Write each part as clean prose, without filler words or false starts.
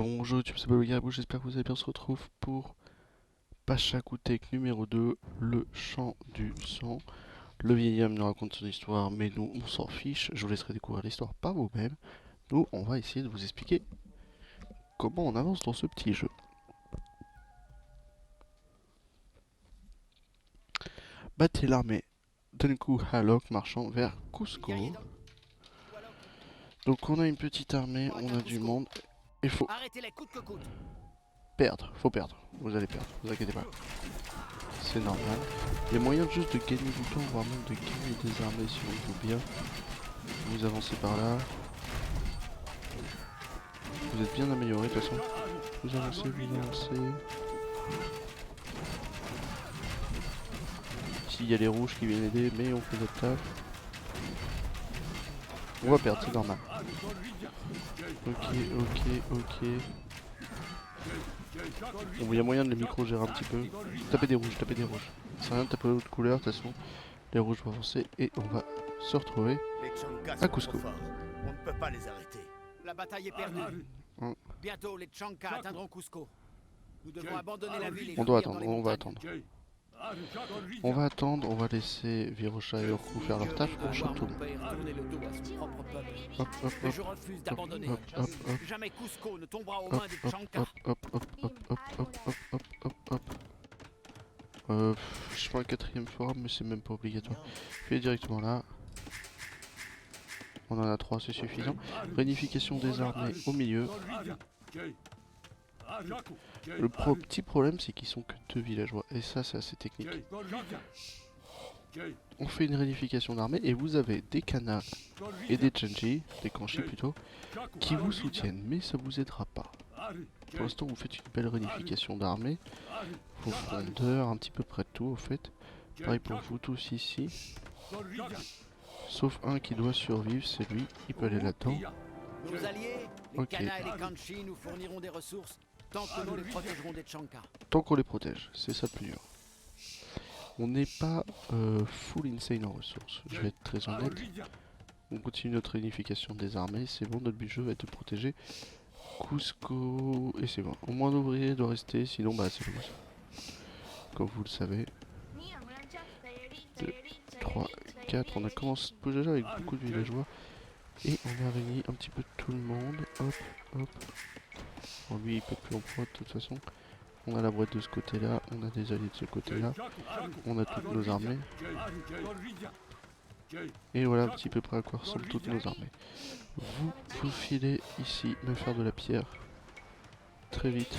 Bonjour YouTube, c'est Pablo Garibou, j'espère que vous allez bien. On se retrouve pour Pachacoutek numéro 2, le chant du sang. Le vieil homme nous raconte son histoire, mais nous on s'en fiche, je vous laisserai découvrir l'histoire par vous-même. Nous on va essayer de vous expliquer comment on avance dans ce petit jeu. Battez l'armée d'Enku Halok marchant vers Cusco. Donc on a une petite armée, on a du monde, et faut perdre, vous allez perdre, vous inquiétez pas. C'est normal. Il y a moyen juste de gagner du temps, voire même de gagner des armées si on veut bien. Vous avancez par là. Vous êtes bien amélioré de toute façon. Vous avancez, vous avancez. Ici il y a les rouges qui viennent aider, mais on fait notre taf. On va perdre, c'est normal. Ok. Bon, il y a moyen de les micro-gérer un petit peu. Tapez des rouges, tapez des rouges. C'est rien de taper d'autres couleurs, de toute façon. Les rouges vont avancer et on va se retrouver à Cusco. On ne peut pas les arrêter. La bataille est perdue. Bientôt, les Tchanka atteindront Cusco. Nous devons abandonner la ville et On doit fuir dans attendre, les on va montagnes. attendre. On va laisser Virocha et Orku faire leur taf pour Voir tout mon le monde. père tourner le dos à son propre peuple. Hop. Mais je refuse d'abandonner. Hop. Jamais Cusco ne tombera aux mains des Tchanka. Hop. Je fais un quatrième forum, mais c'est même pas obligatoire. Fais directement là. On en a 3, c'est suffisant. Réunification des armées au milieu. Le petit problème, c'est qu'ils sont que 2 villageois. Et ça, c'est assez technique. On fait une réunification d'armée et vous avez des Kana et des Chenji, des Kanchi plutôt, qui vous soutiennent. Mais ça vous aidera pas. Pour l'instant, vous faites une belle réunification d'armée. Vos frondeurs, un petit peu près de tout, au fait. Pareil pour vous tous ici. Sauf un qui doit survivre, c'est lui. Il peut aller là-dedans. Nos alliés, les Ok. Kana et les Kanchi, nous fourniront des ressources tant que nous les protégerons des Tchanka. Tant qu'on les protège, c'est ça le plus dur. On n'est pas full insane en ressources, je vais être très honnête. On continue notre réunification des armées, c'est bon, notre but de jeu va être de protéger Cusco. Et c'est bon, au moins d'ouvriers doit rester, sinon bah c'est loose. Comme vous le savez. 2, 3, 4, on a commencé déjà avec beaucoup de villageois. Et on a réuni un petit peu tout le monde. Hop. Bon, lui il peut plus en prod de toute façon. On a la boîte de ce côté-là, on a des alliés de ce côté-là. On a toutes nos armées. Et voilà un petit peu près à quoi ressemblent toutes nos armées. Vous filez ici me faire de la pierre. Très vite.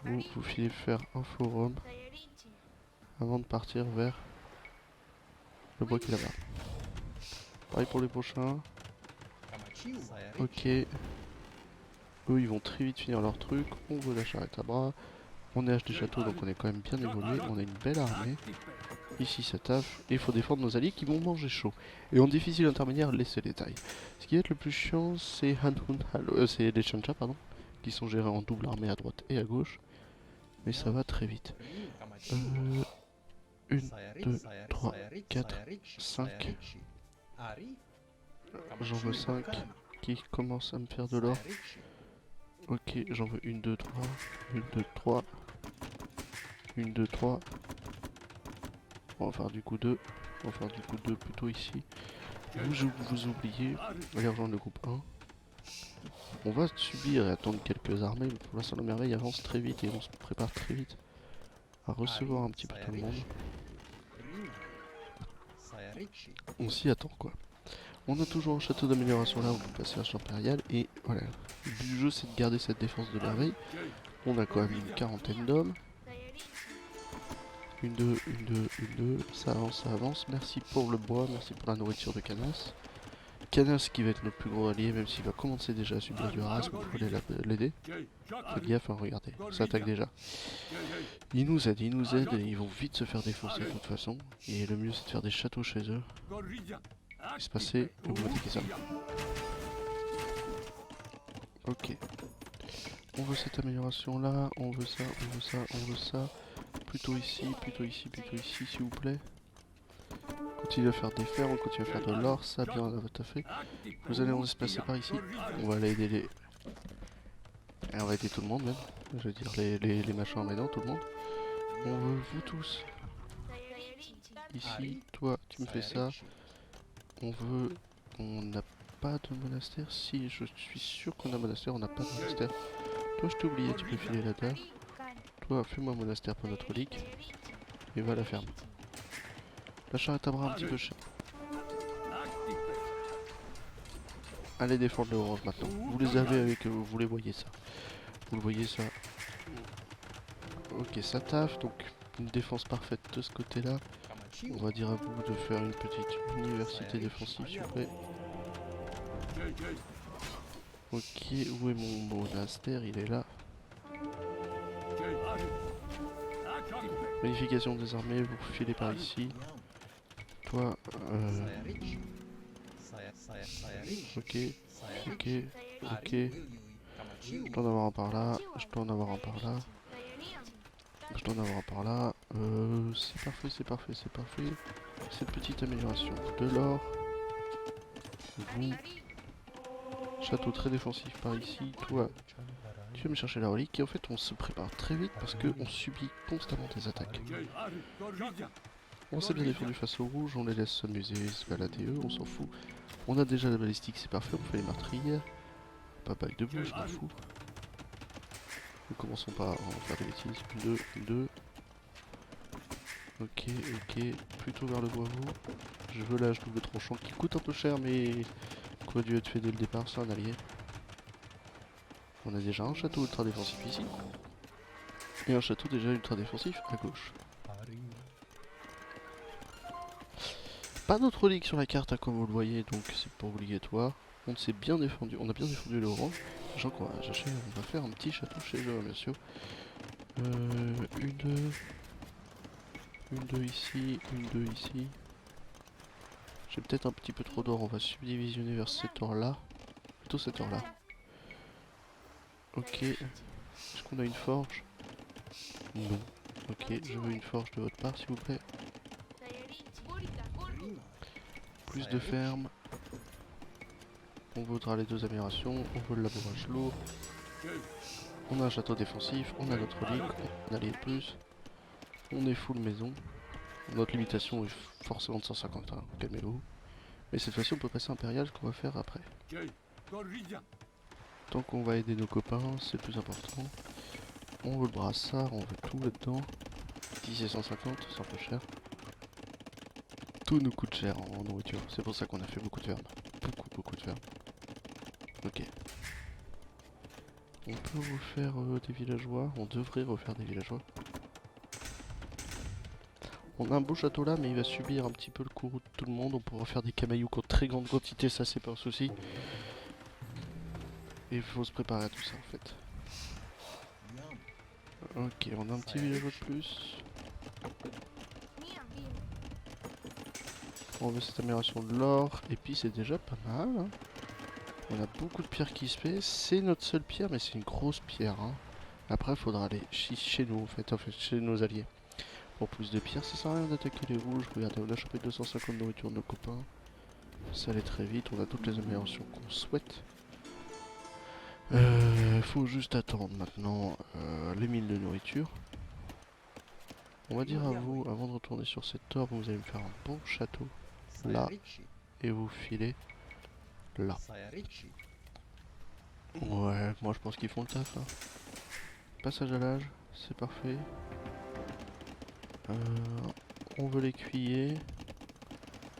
Vous filez faire un forum avant de partir vers le bois qui est là-bas. Pareil pour les prochains. Ok. Eux ils vont très vite finir leur truc. On veut la charrette à bras. On est HD château donc on est quand même bien évolué. On a une belle armée. Ici ça taffe. Et il faut défendre nos alliés qui vont manger chaud. Et en difficile intermédiaire, laissez les tailles. Ce qui va être le plus chiant, c'est c'est les Chancha pardon. Qui sont gérés en double armée à droite et à gauche. Mais ça va très vite. 1, 2, 3, 4, 5. J'en veux 5 qui commencent à me faire de l'or. Ok, j'en veux 1, 2, 3. 1, 2, 3. 1, 2, 3. On va faire du coup 2. On va faire du coup 2 plutôt ici. Vous oubliez. Allez rejoindre le groupe 1. On va subir et attendre quelques armées. Mais pour l'instant, la merveille avance très vite et on se prépare très vite à recevoir un petit peu tout le monde. On s'y attend quoi. On a toujours un château d'amélioration là, on peut passer à impérial et voilà. Le but du jeu c'est de garder cette défense de merveille. On a quand même une quarantaine d'hommes. 1, 2, 1, 2, ça avance. Merci pour le bois, merci pour la nourriture de Canas. Canas qui va être notre plus gros allié, même s'il va commencer déjà à subir du harass, mais il faut l'aider. Faites gaffe, hein, regardez, ça attaque déjà. Ils nous aident et ils vont vite se faire défoncer de toute façon. Et le mieux c'est de faire des châteaux chez eux. Il se passait, vous attaquez ça. Ok. On veut cette amélioration là, on veut ça. Plutôt ici, s'il vous plaît. Continue à faire des fers, on continue à faire de l'or, ça bien tout à fait. Vous allez en se passer par ici. On va aller aider Et on va aider tout le monde même. Je veux dire les machins maintenant, tout le monde. On veut vous tous. Ici, toi, tu me fais ça. On veut... On n'a pas de monastère. Si, je suis sûr qu'on a un monastère, on n'a pas de monastère. Toi, je t'ai oublié, tu peux filer là-dedans. Toi, fais-moi un monastère pour notre relique. Et va à la ferme. La charrette à bras un petit peu cher. Allez défendre les oranges maintenant. Vous les avez avec eux, vous les voyez ça. Vous le voyez ça. Ok, ça taffe, donc une défense parfaite de ce côté-là. On va dire à vous de faire une petite université défensive s'il vous plaît. Ok, où est mon monastère? Il est là. Magnification des armées, vous filez par ici. Toi, ok, ok, ok. Je dois en avoir un par là, je dois en avoir un par là. Je dois en avoir un par là. C'est parfait, c'est parfait, c'est parfait. Cette petite amélioration de l'or. Vous. Château très défensif par ici. Toi, tu vas me chercher la relique. Et en fait, on se prépare très vite parce qu'on subit constamment des attaques. On s'est bien défendu face aux rouges. On les laisse s'amuser, se balader eux. On s'en fout. On a déjà la balistique, c'est parfait. On fait les meurtrières. Pas bague de bleu, je m'en fous. Nous commençons par faire des bêtises. 2. Ok, ok. Plutôt vers le bois vous. Je veux l'âge double tranchant qui coûte un peu cher, mais qui aurait dû être fait dès le départ, c'est un allié. On a déjà un château ultra défensif ici. Et un château déjà ultra défensif à gauche. Pas d'autres reliques sur la carte, hein, comme vous le voyez, donc c'est pas obligatoire. On s'est bien défendu, on a bien défendu l'orange. Sachant qu'on va chercher, on va faire un petit château chez eux, bien sûr. Une, deux ici, une, deux ici. J'ai peut-être un petit peu trop d'or, on va subdivisionner vers cet or-là. Plutôt cet or-là. Ok. Est-ce qu'on a une forge? Non. Ok, je veux une forge de votre part, s'il vous plaît. Plus de ferme. On voudra les 2 améliorations. On veut le labourage lourd. On a un château défensif. On a notre relique. On a les plus. On est full maison. Notre limitation est forcément de 150. Hein. Calmez-vous. Mais cette fois-ci, on peut passer impérial, ce qu'on va faire après. Tant qu'on va aider nos copains, c'est le plus important. On veut le brassard, on veut tout là-dedans. 10 et 150, c'est un peu cher. Tout nous coûte cher en nourriture, c'est pour ça qu'on a fait beaucoup de fermes. Beaucoup de fermes. Ok. On peut refaire des villageois, on devrait refaire des villageois. On a un beau château là, mais il va subir un petit peu le courroux de tout le monde. On pourra faire des camailloux en très grande quantité, ça c'est pas un souci. Et il faut se préparer à tout ça en fait. Ok, on a un petit villageois de plus. On veut cette amélioration de l'or, et puis c'est déjà pas mal. Hein. On a beaucoup de pierres qui se fait. C'est notre seule pierre, mais c'est une grosse pierre. Hein. Après, il faudra aller chez nous, en fait, chez nos alliés. Pour plus de pierres, ça sert à rien d'attaquer les rouges. Regardez, on a chopé 250 de nourriture de nos copains. Ça allait très vite, on a toutes les améliorations qu'on souhaite. Faut juste attendre maintenant les mines de nourriture. On va dire à vous, avant de retourner sur cette or, vous allez me faire un bon château. Là, et vous filez là. Ouais, moi je pense qu'ils font le taf là. Passage à l'âge, c'est parfait. On veut l'écuyer,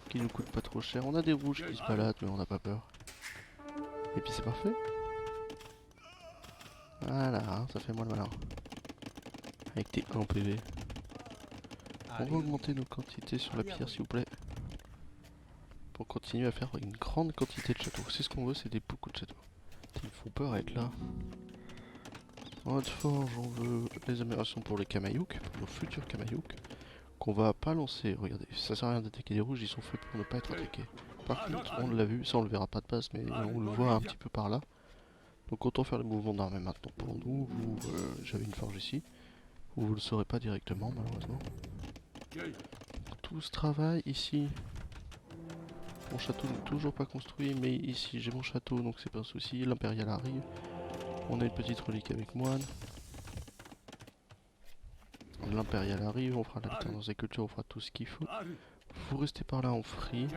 qui nous coûte pas trop cher. On a des rouges qui se baladent, mais on n'a pas peur. Et puis c'est parfait. Voilà, hein, ça fait moins le malin. Avec tes 1 PV. On va augmenter nos quantités sur la pierre s'il vous plaît. Pour continuer à faire une grande quantité de châteaux. C'est ce qu'on veut, c'est beaucoup de châteaux. Ils me font peur à être là. En haute forge, on veut les améliorations pour les Kamayouk, pour nos futurs Kamayouk. Qu'on va pas lancer. Regardez, ça sert à rien d'attaquer les rouges, ils sont faits pour ne pas être attaqués. Par contre, on l'a vu, ça on le verra pas de base, mais on le voit un petit peu par là. Donc autant faire les mouvements d'armée maintenant pour nous. Vous, j'avais une forge ici. Vous le saurez pas directement malheureusement. Tout ce travail ici. Mon château n'est toujours pas construit, mais ici j'ai mon château donc c'est pas un souci. L'impérial arrive. On a une petite relique avec moine. L'impérial arrive, on fera l'alternance des cultures, on fera tout ce qu'il faut. Vous restez par là en free.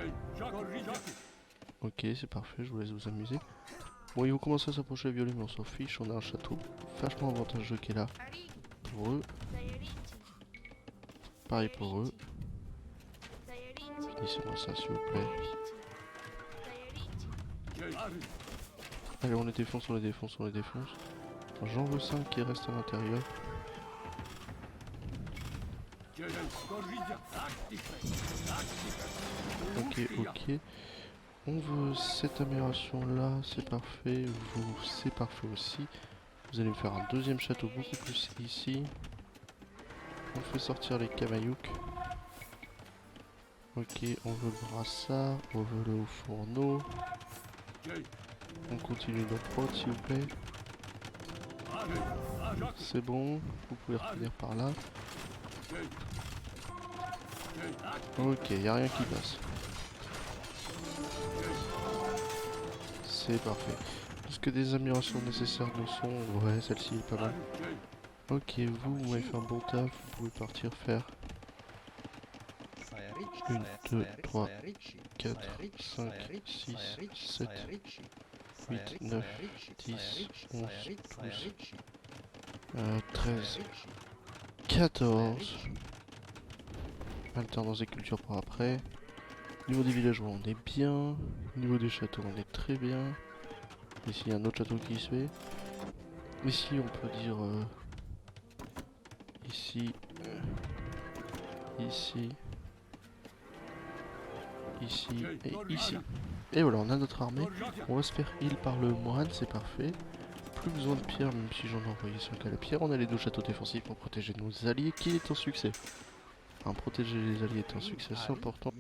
Ok, c'est parfait, je vous laisse vous amuser. Bon, ils vont commencer à s'approcher les violets, mais on s'en fiche, on a un château vachement avantageux qui est là. Pour eux. Pareil pour eux. Finissez-moi ça s'il vous plaît. Allez, on les défonce, on les défonce, on les défonce. J'en veux 5 qui restent à l'intérieur. Ok, ok. On veut cette amélioration là, c'est parfait. Vous, c'est parfait aussi. Vous allez me faire un deuxième château beaucoup plus ici. On fait sortir les Kamayouk. Ok, on veut le brassard, on veut le haut fourneau. On continue nos prods s'il vous plaît. C'est bon, vous pouvez revenir par là. Ok, y a rien qui passe. C'est parfait. Est-ce que des améliorations nécessaires nous sont? Ouais, celle-ci est pas mal. Ok, vous m'avez fait un bon taf, vous pouvez partir faire 1, 2, 3, 4, 5, 6, 7, 8, 9, 10, 11, 12, 13, 14. Alternance des cultures pour après. Niveau des villageois on est bien. Niveau des châteaux on est très bien. Ici il y a un autre château qui se fait. Ici on peut dire ici, ici, ici et ici. Et voilà, on a notre armée. On va se faire heal par le moine, c'est parfait. Plus besoin de pierre, même si j'en ai envoyé 5 à la pierre. On a les 2 châteaux défensifs pour protéger nos alliés, qui est un succès. Hein, protéger les alliés est un succès, c'est important.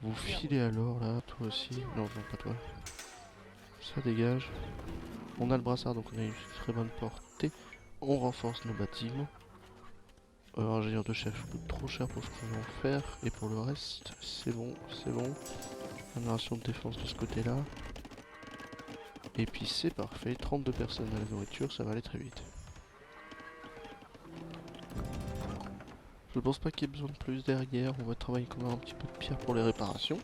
Vous filez alors là, toi aussi. Non, non, pas toi. Ça dégage. On a le brassard, donc on a une très bonne portée. On renforce nos bâtiments. Ingénieur de chef coûte trop cher pour ce qu'on va en faire. Et pour le reste, c'est bon, c'est bon. Amélioration de défense de ce côté-là. Et puis c'est parfait. 32 personnes à la nourriture, ça va aller très vite. Je pense pas qu'il y ait besoin de plus derrière. On va travailler quand même un petit peu de pierre pour les réparations.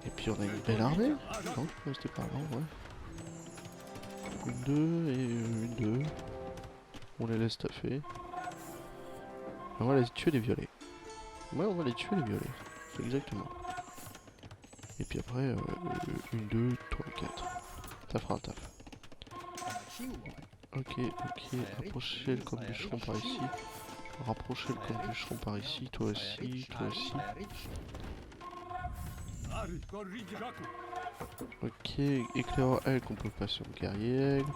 Et puis on a une belle armée. Non, je peux rester par là, ouais. Une 2 et une 2. On les laisse taffer. On va les tuer les violets. Ouais, on va les tuer les violets. C'est exactement. Et puis après, une 2, 3, 4. Ça fera un taf. Ok, ok. Rapprochez le camp de bûcheron par ici. Rapprochez le camp de bûcheron par ici. Toi aussi, toi aussi. Ok, éclaireur aigle, on peut passer au guerrier aigle.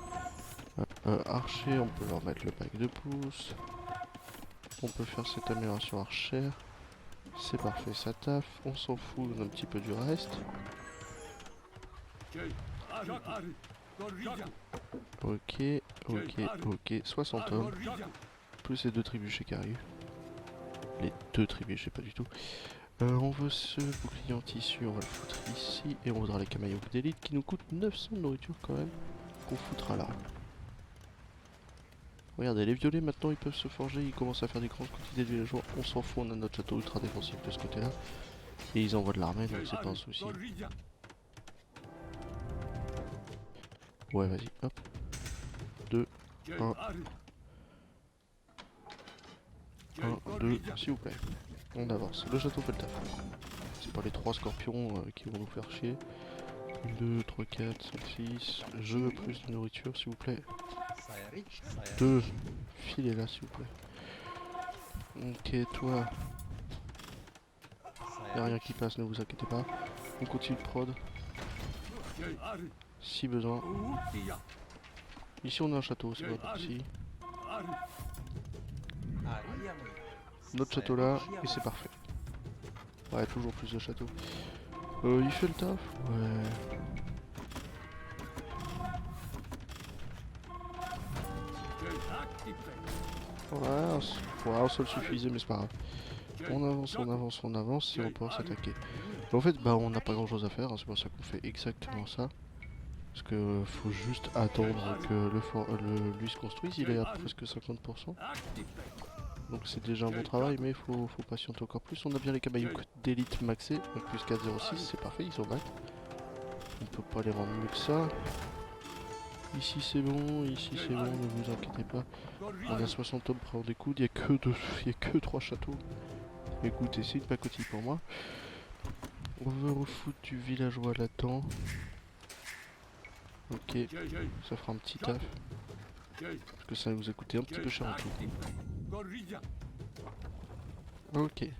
Archer, on peut leur mettre le pack de pouces. On peut faire cette amélioration archère. C'est parfait, ça taffe. On s'en fout un petit peu du reste. Ok, ok, ok. 60 hommes. Plus les 2 trébuchets qui arrivent. Les 2 trébuchets, pas du tout. On veut ce bouclier en tissu, on va le foutre ici. Et on voudra les Kamayouk d'élite qui nous coûtent 900 de nourriture quand même. Qu'on foutra là. Regardez, les violets maintenant ils peuvent se forger, ils commencent à faire des grandes quantités de villageois. On s'en fout, on a notre château ultra défensif de ce côté-là. Et ils envoient de l'armée, donc c'est pas un souci. Ouais, vas-y, hop. 2, 1. 1, 2, s'il vous plaît. On avance. Le château fait le taf. C'est pas les 3 scorpions qui vont nous faire chier. 2, 3, 4, 5, 6. Je veux plus de nourriture, s'il vous plaît. 2. Filez là, s'il vous plaît. Ok, toi. Y'a rien qui passe, ne vous inquiétez pas. On continue de prod. Si besoin. Ici, on a un château, c'est bon. Ici. Notre château là, et c'est parfait. Ouais, toujours plus de châteaux. Il fait le taf? Ouais. Ouais, un seul suffisait, mais c'est pas grave. On avance, on avance, on avance, et on peut s'attaquer. En fait, bah on n'a pas grand chose à faire, hein, c'est pour ça qu'on fait exactement ça. Parce que faut juste attendre que lui se construise, il est à presque 50%. Donc c'est déjà un bon travail, mais faut patienter encore plus. On a bien les Kamayuk d'élite maxés, avec plus 4,06, c'est parfait, ils sont max. On peut pas les rendre mieux que ça. Ici c'est bon, ne vous inquiétez pas. On a 60 hommes prêts en découdre, il n'y a que 3 châteaux. Écoutez, c'est une pacotille pour moi. On veut refoutre du villageois là-dedans. Ok, ça fera un petit taf. Parce que ça va nous a coûté un petit peu cher en tout. Ok.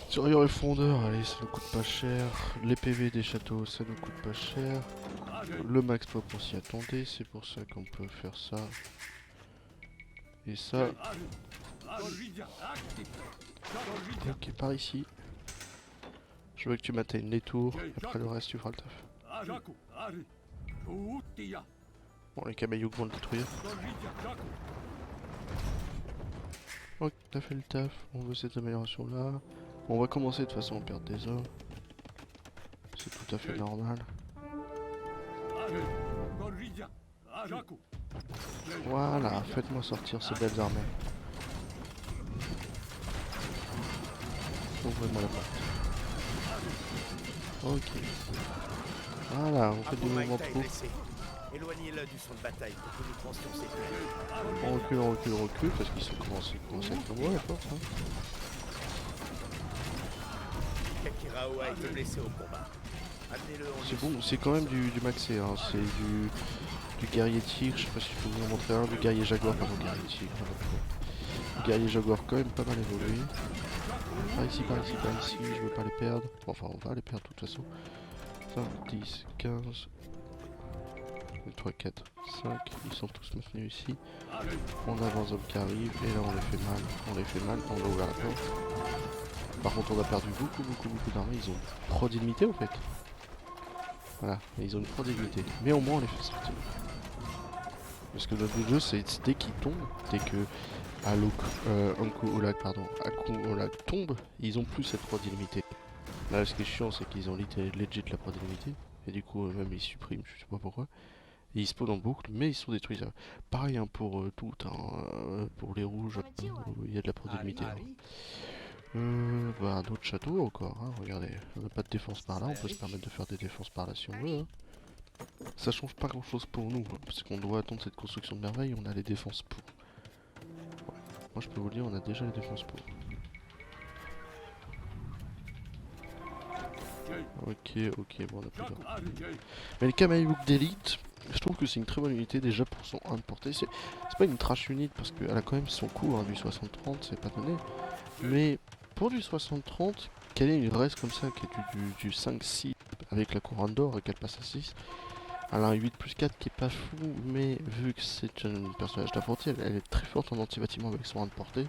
Surveillant et fondeur, allez, ça nous coûte pas cher. Les PV des châteaux, ça nous coûte pas cher. Le max pop, on s'y attendait, c'est pour ça qu'on peut faire ça. Et ça. Ok, par ici. Je veux que tu m'atteignes les tours, et après le reste tu feras le taf. Bon, les Kamayuk vont le détruire. Ok, t'as fait le taf, on veut cette amélioration là. Bon, on va commencer de toute façon à perdre des hommes. C'est tout à fait normal. Voilà, faites-moi sortir ces belles armées. Ouvrez-moi la porte. Ok. Voilà, on fait du mouvement de troupe. Éloignez-le du champ de bataille pour que nous pensions ses plaies. On recule, parce qu'ils sont commencés à être nombreux à la force. Hein. Kakirao a été blessé au combat. Amenez-le en C'est bon, c'est quand même du maxé, hein. C'est du guerrier tigre, je sais pas si je peux vous en montrer un, du guerrier jaguar, pardon, guerrier tigre. Le guerrier jaguar quand même pas mal évolué. Par ici, je veux pas les perdre. Enfin, on va les perdre de toute façon. 5, 10, 15, 3, 4, 5, ils sont tous maintenus ici. On a 20 hommes qui arrivent, et là on les fait mal, on a ouvert la porte. Par contre on a perdu beaucoup d'armées, ils ont une prod illimitée en fait. Voilà, ils ont une prod illimitée, mais au moins on les fait sortir. Parce que notre jeu c'est dès qu'ils tombent, dès que Anku Olag tombe, ils ont plus cette prod illimitée. Là ce qui est chiant c'est qu'ils ont legit la prod illimitée, et du coup même ils suppriment, je sais pas pourquoi. Et ils spawnent en boucle, mais ils sont détruisables. Pareil hein, pour tout, hein, pour les rouges, il y a de la prod illimitée. Bah d'autres châteaux encore, hein, regardez, on n'a pas de défense par là, on peut se permettre de faire des défenses par là si on veut. Hein. Ça change pas grand chose pour nous, hein, parce qu'on doit attendre cette construction de merveille, on a les défenses pour. Ouais. Moi je peux vous le dire, on a déjà les défenses pour. Ok, bon on a plus de... Mais les Kamayuk d'élite, je trouve que c'est une très bonne unité déjà pour son 1 de portée. C'est pas une trash unit parce qu'elle a quand même son coût, hein, du 60-30, c'est pas donné. Mais pour du 60-30, qu'elle ait une reste comme ça, qui est du 5-6 avec la couronne d'or et qu'elle passe à 6, elle a un 8 plus 4 qui est pas fou, mais vu que c'est un personnage d'apprenti, elle est très forte en anti-bâtiment avec son 1 de portée.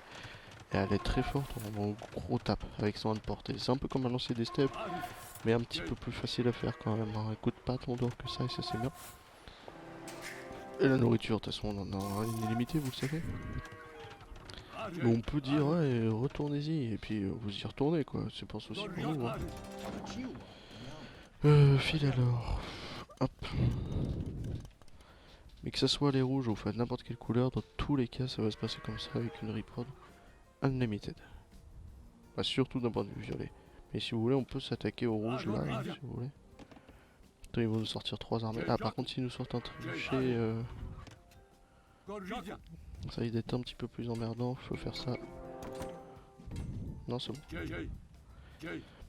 Et elle est très forte en gros tape avec son 1 de portée. C'est un peu comme un lancer des steppes, mais un petit peu plus facile à faire quand même. Hein. Elle coûte pas tant d'or que ça et ça c'est bien. Et la nourriture, de toute façon on en a une illimitée, vous le savez. Mais on peut dire ouais, retournez-y et puis vous y retournez quoi, c'est pas un souci pour nous. Hein. File alors. Hop. Mais que ça soit les rouges ou enfin n'importe quelle couleur, dans tous les cas ça va se passer comme ça avec une reprod unlimited. Bah, surtout d'un point de vue violet. Mais si vous voulez on peut s'attaquer au rouge là, si vous voulez. Attends, ils vont nous sortir 3 armées. Ah par contre s'ils nous sortent un trébuchet... ça risque d'être un petit peu plus emmerdant, faut faire ça. Non c'est bon.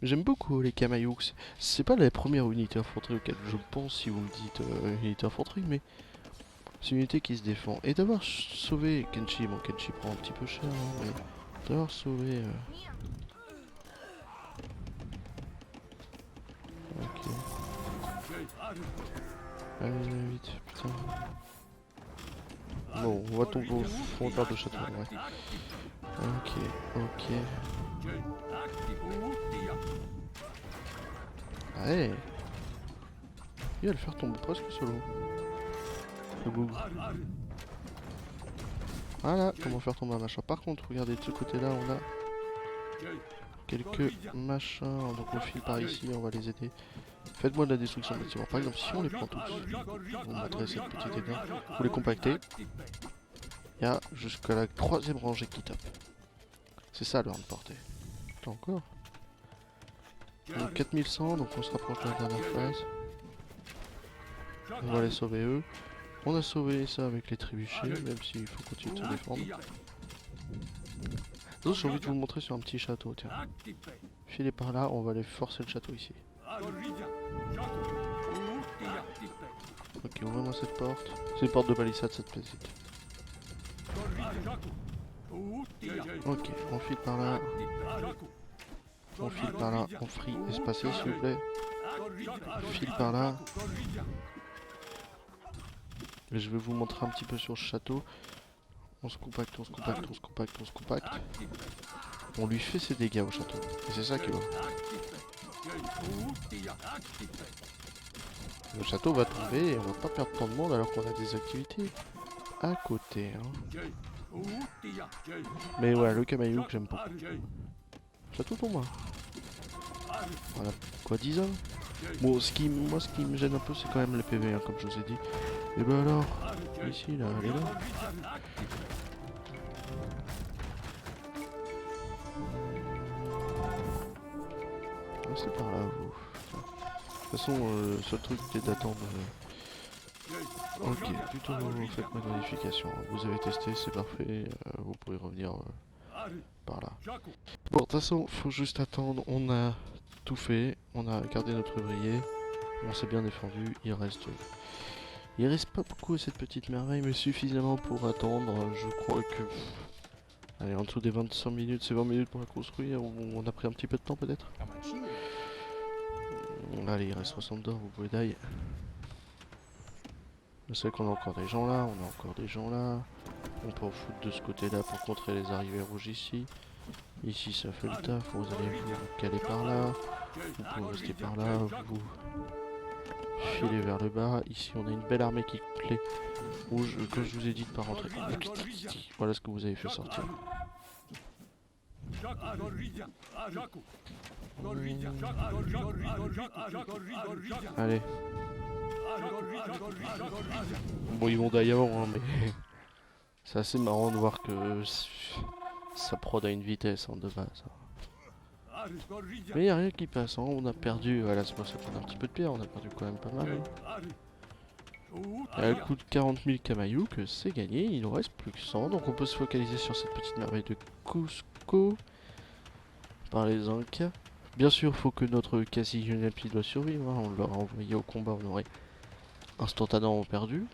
J'aime beaucoup les Kamayuks. C'est pas la première unité infanterie auquel je pense si vous me dites unité infanterie, mais c'est une unité qui se défend. Et d'avoir sauvé Kenshi, bon Kenshi prend un petit peu cher, hein, mais d'avoir sauvé... Ok. Allez vite, putain. Bon, on va tomber au fond de château, ouais. Ok. Ouais. Il va le faire tomber presque solo. Le bougre. Voilà, comment faire tomber un machin. Par contre, regardez, de ce côté-là, on a quelques machins. Donc on file par ici, on va les aider. Faites-moi de la destruction de bâtiments. Par exemple, si on les prend tous, vous montrez cette petite écart, vous les compactez, il y a jusqu'à la 3e rangée qui tape. C'est ça leur portée. Attends, encore. Donc 4100, donc on se rapproche de la dernière phase. On va les sauver eux. On a sauvé ça avec les trébuchets, même s'il faut continuer de se défendre. Donc j'ai envie de vous le montrer sur un petit château, tiens. Filez par là, on va aller forcer le château ici. Ok, ouvrez-moi cette porte. C'est une porte de palissade cette petite. Ok, on file par là. On file par là, on free espacé s'il vous plaît. File par là. Et je vais vous montrer un petit peu sur le château. On se compacte, on se compacte, on se compacte, on se compacte. On lui fait ses dégâts au château. Et c'est ça qui va. Le château va tomber et on va pas perdre tant de monde alors qu'on a des activités à côté. Hein. Mais ouais, le Camaillou que j'aime beaucoup. Le château tombe. Hein. Voilà, quoi 10 hommes. Bon, ce qui me gêne un peu, c'est quand même les PV, hein, comme je vous ai dit. Et ben alors, ici, là, elle est là. C'est par là, vous. De toute façon, le seul truc c'est d'attendre. Ok, plutôt faites ma modification. Vous avez testé, c'est parfait. Vous pouvez revenir par là. Bon, de toute façon, faut juste attendre. On a tout fait. On a gardé notre ouvrier. On s'est bien défendu. Il reste pas beaucoup à cette petite merveille, mais suffisamment pour attendre. Je crois que. Allez, en dessous des 25 minutes, c'est 20 minutes pour la construire. On a pris un petit peu de temps peut-être. Allez, il reste 60 d'or, vous pouvez die. Je sais qu'on a encore des gens là, on a encore des gens là. On peut en foutre de ce côté-là pour contrer les arrivées rouges ici. Ici ça fait le taf, vous allez vous caler par là. Vous pouvez rester par là, vous filez vers le bas. Ici on a une belle armée qui plaît. Rouge, que je vous ai dit de pas rentrer. Voilà ce que vous avez fait sortir. Allez. Bon, ils vont d'ailleurs, hein, mais c'est assez marrant de voir que ça prod à une vitesse hein, de base. Mais il n'y a rien qui passe, hein. On a perdu, voilà, c'est pour ça qu'on a un petit peu de pierre, on a perdu quand même pas mal. Hein. Elle coûte 40 000 Camaillou, que c'est gagné, il nous reste plus que 100, donc on peut se focaliser sur cette petite merveille de Cusco par les Incas. Bien sûr, faut que notre quasi-UNLP doit survivre, hein. On l'aura envoyé au combat, on aurait instantanément perdu.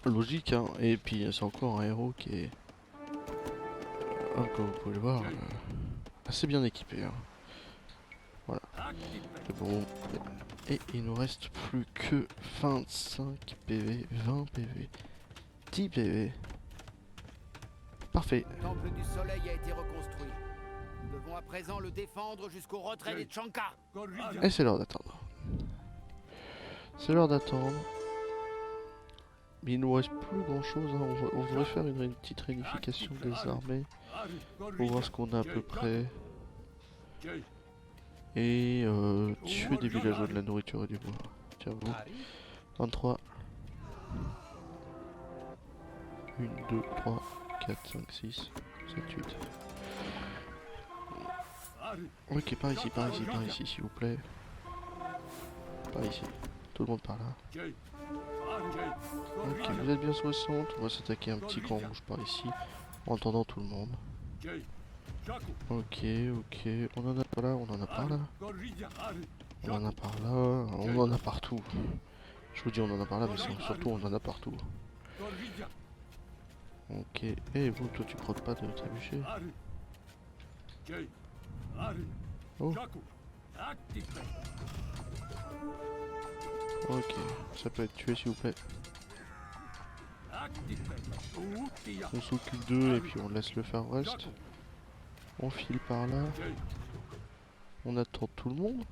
Logique, hein. Et puis c'est encore un héros qui est, comme vous pouvez le voir, assez bien équipé. Hein. Voilà. C'est bon. Et il nous reste plus que 25 PV, 20 PV, 10 PV. Parfait. Le temple du soleil a été reconstruit. Nous devons à présent le défendre jusqu'au retrait des Tchanka. Et c'est l'heure d'attendre. C'est l'heure d'attendre. Mais il nous reste plus grand chose. Hein. On devrait faire une petite réunification des armées. Pour voir ce qu'on a à peu près. Et tuer des villageois de la nourriture et du bois. Tiens, vous. 23. 1, 2, 3, 4, 5, 6, 7, 8. Ok, par ici, s'il vous plaît. Par ici. Tout le monde par là. Ok, vous êtes bien 60. On va s'attaquer un petit camp rouge par ici. En entendant tout le monde. Ok, ok. On en a par là, on en a par là. On en a par là. On en a partout. Je vous dis on en a par là, mais surtout on en a partout. Ok. Et vous, toi tu croques pas de trébucher? Oh. Ok, ça peut être tué s'il vous plaît. On s'occupe d'eux et puis on laisse le faire reste. On file par là. On attend tout le monde.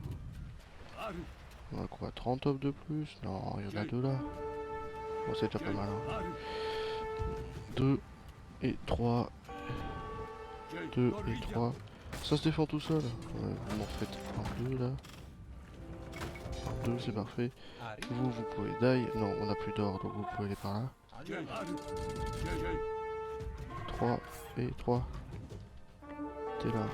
On a quoi, 30 hommes de plus? Non, il y en a 2 là. Bon, c'est déjà pas mal. Hein. 2 et 3. 2 et 3. Ça se défend tout seul. Vous m'en faites 1, 2 là. 2, c'est parfait. Vous, vous pouvez die. Non, on n'a plus d'or, donc vous pouvez aller par là. 3 et 3. T'es là.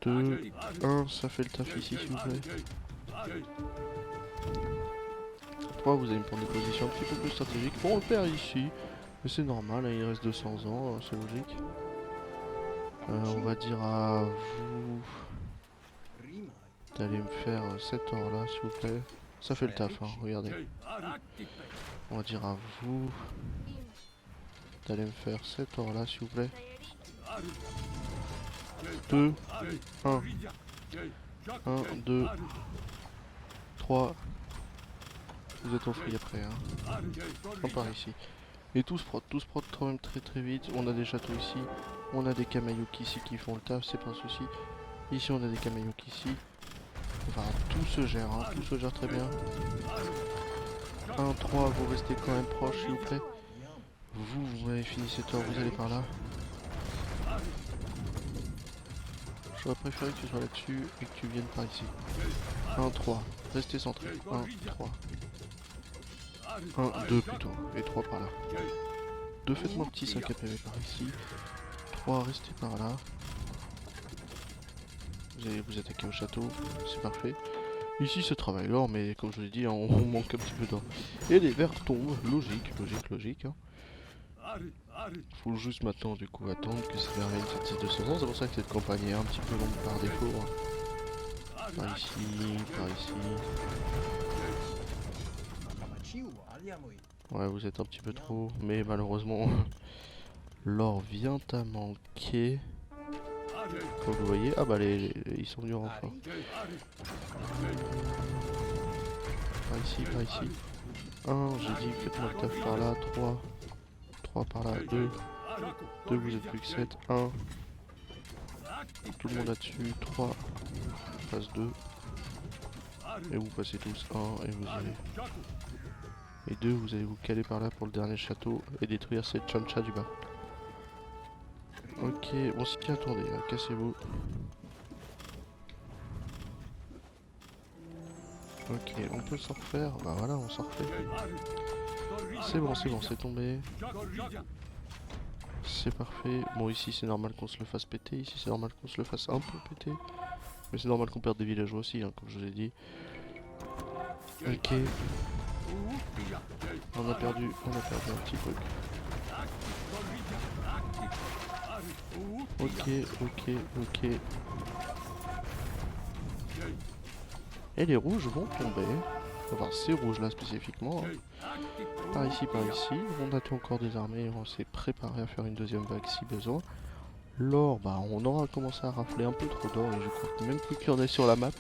2, 1, ça fait le taf ici, s'il vous plaît. 3, vous allez me prendre des positions un petit peu plus stratégiques. Bon, on le perd ici. Mais c'est normal, hein, il reste 200 ans, c'est logique. On va dire à vous d'aller me faire cet or là, s'il vous plaît. Ça fait le taf, hein, regardez. On va dire à vous d'aller me faire cet or là, s'il vous plaît. 2, 1, 1, 2, 3. Vous êtes au free après, hein. On part ici. Et tous prod quand même très vite. On a des châteaux ici. On a des Kamayuki ici qui font le taf, c'est pas un souci. Ici on a des Kamayuki ici. Enfin tout se gère, hein. Tout se gère très bien. 1, 3, vous restez quand même proche s'il vous plaît. Vous avez fini cette heure, vous allez par là. J'aurais préféré que tu sois là-dessus et que tu viennes par ici. 1, 3, restez centré. 1, 3. 1, 2 plutôt, et 3 par là. 2, faites-moi petit 5 APV par ici. 3, restez par là. Vous allez vous attaquer au château, c'est parfait. Ici ça travaille l'or, mais comme je vous l'ai dit, on manque un petit peu d'or. Et les verts tombent, logique. Hein. Faut juste maintenant du coup attendre que ces verts viennent sortir de 200 ans, c'est pour ça que cette campagne est un petit peu longue par défaut. Hein. Par ici, par ici. Ouais, vous êtes un petit peu trop, mais malheureusement, l'or vient à manquer. Comme vous voyez, ah bah ils sont venus enfin. Par ici. 1, j'ai dit faites-moi le taf par là, 3. 3 par là, 2. 2, vous êtes plus que 7. 1. Tout le monde là-dessus, 3. Je passe 2. Et vous passez tous 1 et vous y allez. Et 2, vous allez vous caler par là pour le dernier château et détruire cette chancha du bas. Ok, bon si attendez, cassez-vous. Ok, on peut s'en refaire. Bah voilà, on s'en refait. C'est bon, c'est tombé. C'est parfait. Bon ici c'est normal qu'on se le fasse péter, ici c'est normal qu'on se le fasse un peu péter. Mais c'est normal qu'on perde des villageois aussi, hein, comme je vous ai dit. Ok. On a perdu un petit truc. Ok. Et les rouges vont tomber. Enfin ces rouges là spécifiquement. Hein. Par ici. On a tout encore des armées, on s'est préparé à faire une deuxième vague si besoin. L'or, bah on aura commencé à rafler un peu trop d'or et je crois que même plus qu'il y en a sur la map.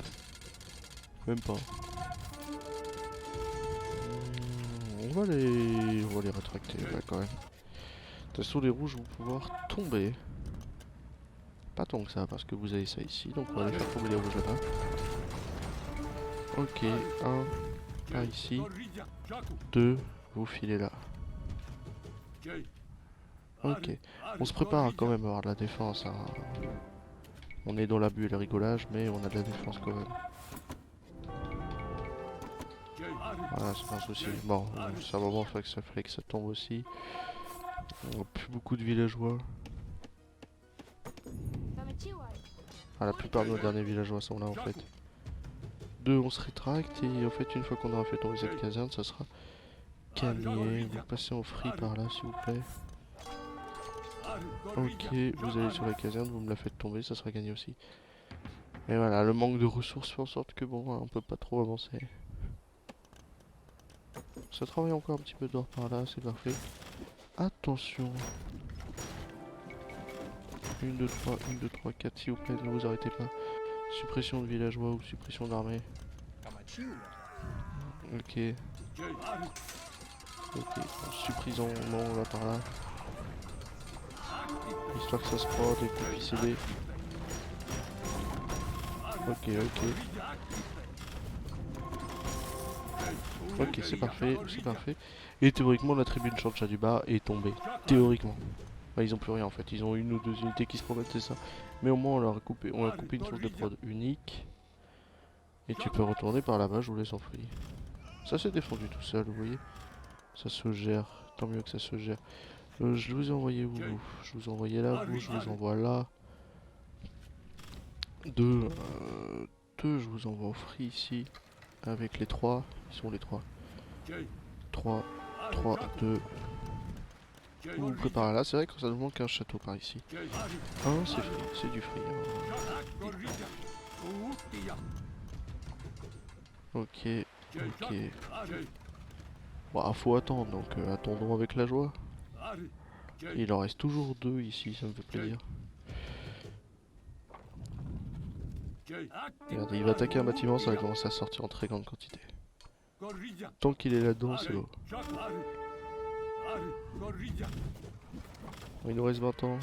Même pas. On va les rétracter là quand même. De toute façon les rouges vont pouvoir tomber. Pas tant que ça parce que vous avez ça ici, donc on va aller faire tomber les rouges là-bas. Ok, 1 par ici. 2, vous filez là. Ok, on se prépare quand même à avoir de la défense. Hein. On est dans la bulle et le rigolage, mais on a de la défense quand même. Voilà, c'est pas un souci. Bon, c'est un moment fallait que ça tombe aussi. On n'a plus beaucoup de villageois. Ah, la plupart de nos derniers villageois sont là en fait. 2, on se rétracte et en fait une fois qu'on aura fait tomber cette caserne, ça sera gagné. Vous passez en free par là s'il vous plaît. Ok, vous allez sur la caserne, vous me la faites tomber, ça sera gagné aussi. Et voilà, le manque de ressources fait en sorte que bon, on peut pas trop avancer. Ça travaille encore un petit peu d'or par là, c'est parfait. Attention. 1, 2, 3, 4, s'il vous plaît, ne vous arrêtez pas. Suppression de villageois ou suppression d'armée. Ok. Supprisons, non, on va par là. Histoire que ça se prod et qu'on puisse aider. Ok, c'est parfait. Et théoriquement, la tribune Chancha du bas est tombée. Théoriquement. Bah, ils ont plus rien en fait, ils ont une ou deux unités qui se promettent, c'est ça. Mais au moins on leur a coupé une source de prod unique. Et tu peux retourner par là-bas, je vous laisse en free. Ça s'est défendu tout seul, vous voyez. Ça se gère, tant mieux que ça se gère. Je vous ai envoyé où vous? Je vous ai envoyé là, vous, je vous envoie là. Deux, je vous envoie au free ici. Avec les 3, ils sont les 3. 3, 3, 2. Vous préparez là, c'est vrai que ça nous manque un château par ici. Un, c'est free, c'est du free. Hein. Ok, ok. Bon, faut attendre, donc attendons avec la joie. Il en reste toujours 2 ici, ça me fait plaisir. Regardez, il va attaquer un bâtiment, ça va commencer à sortir en très grande quantité. Tant qu'il est là-dedans, c'est beau. Il nous reste 20 ans.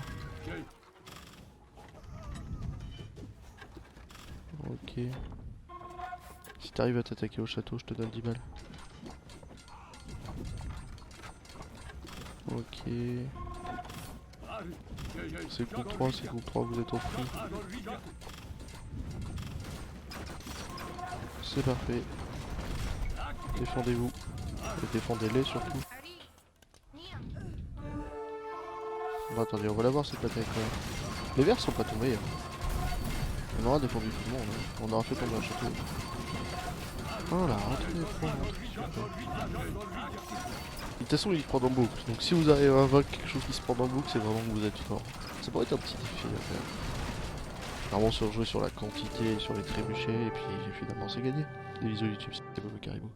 Ok. Si t'arrives à t'attaquer au château, je te donne 10 balles. Ok. C'est groupe 3, c'est groupe 3, vous êtes au free. C'est parfait. Défendez-vous. Et défendez-les surtout. Bon, attendez, on va la voir cette bataille quand même. Les verts sont pas tombés. Hein. On aura défendu tout le monde. Hein. On aura fait tomber un château. Oh là, rentrez les points. De toute façon, il se prend en boucle. Donc si vous arrivez à vaincre quelque chose qui se prend en boucle, c'est vraiment que vous êtes fort. Ça pourrait être un petit défi à faire. Vraiment se rejouer sur la quantité, sur les trébuchets, et puis finalement c'est gagné. Des bisous YouTube, c'était Bobo Caribou.